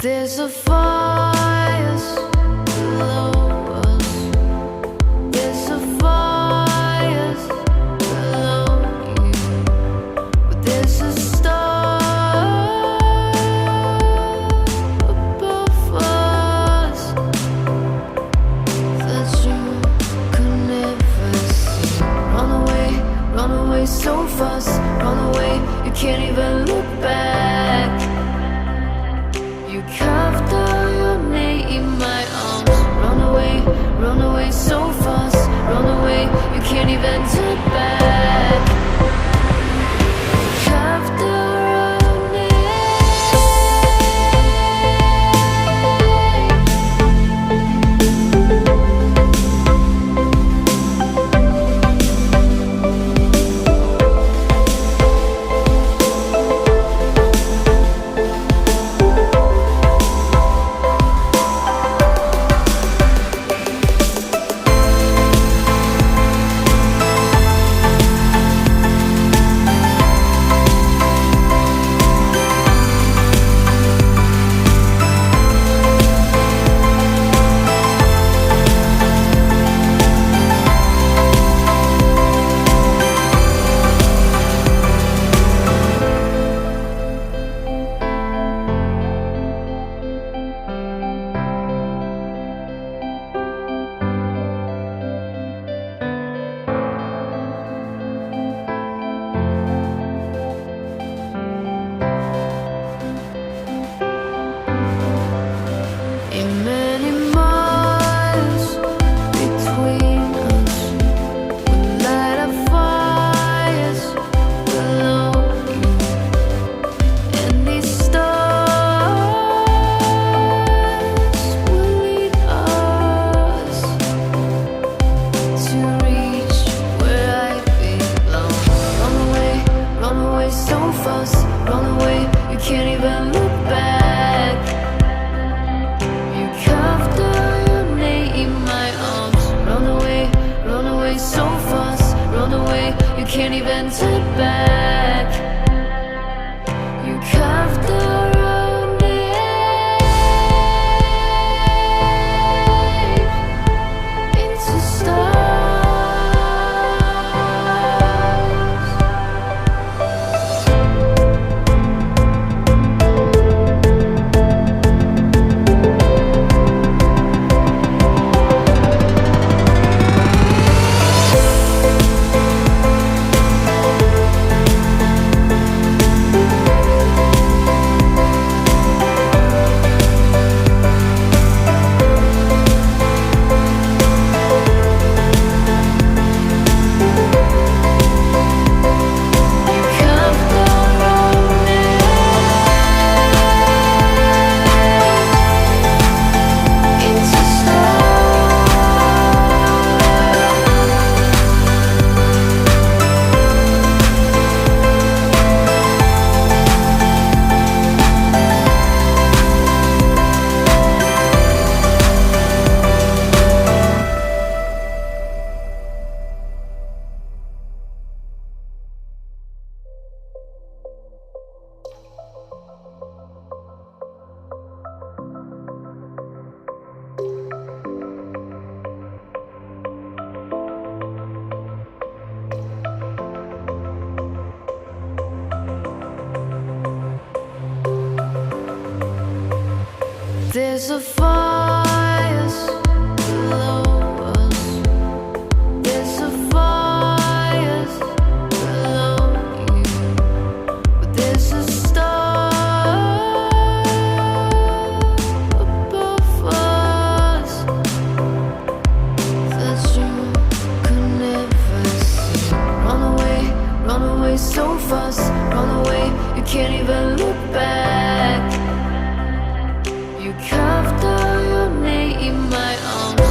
There's a fire below us. There's a fire below you. But there's a star above us that you could never see. Run away so fast. Run away, you can't even look back. You carved out your name in my arms. Run away so fast. Run away, you can't even turn back. You carved out your name. Many miles between us, we light up fires below you, and these stars will lead us to reach where I belong. Run away so fast. Run away, you can't even look back. You carved out your name in my arms. Run away so fast. Run away, you can't even turn back. You carved out your name into stars. There's a fire below us. There's a fire below you. But there's a star above us that you could never see. Run away so fast. Run away, you can't even look back. You carved out your name in my arms.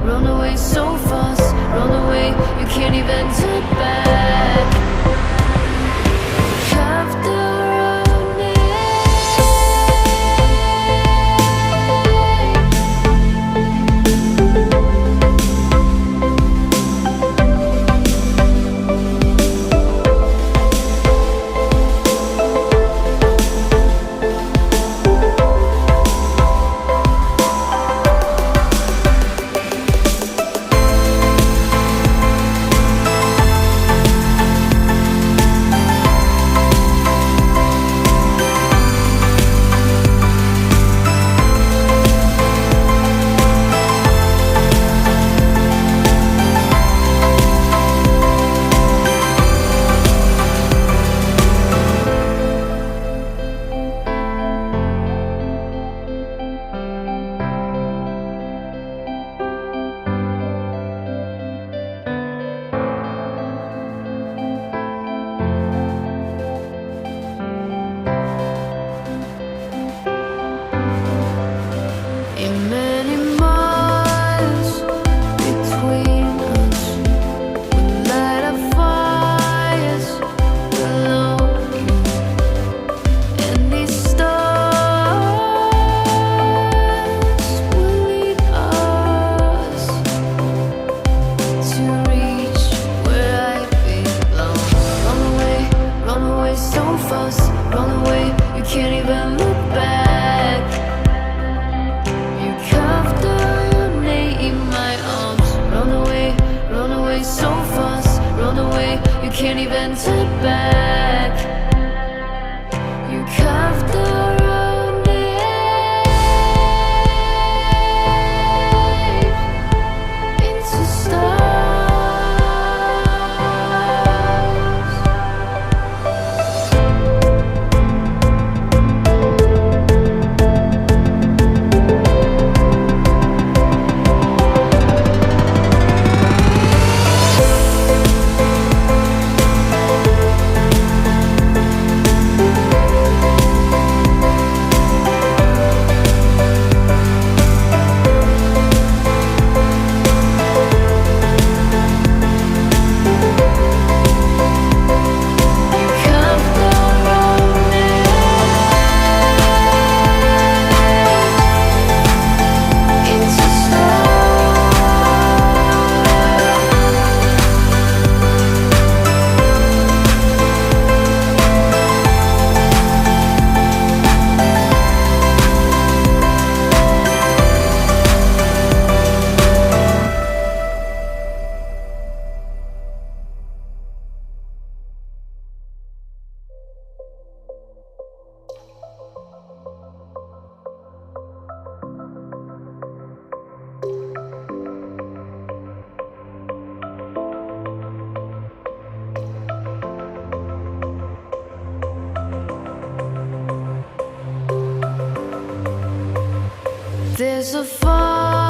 Run away so fast. Run away, you can't even turn back. You carved out your name. can't even turn back. You carved the road names into stars. There's a fire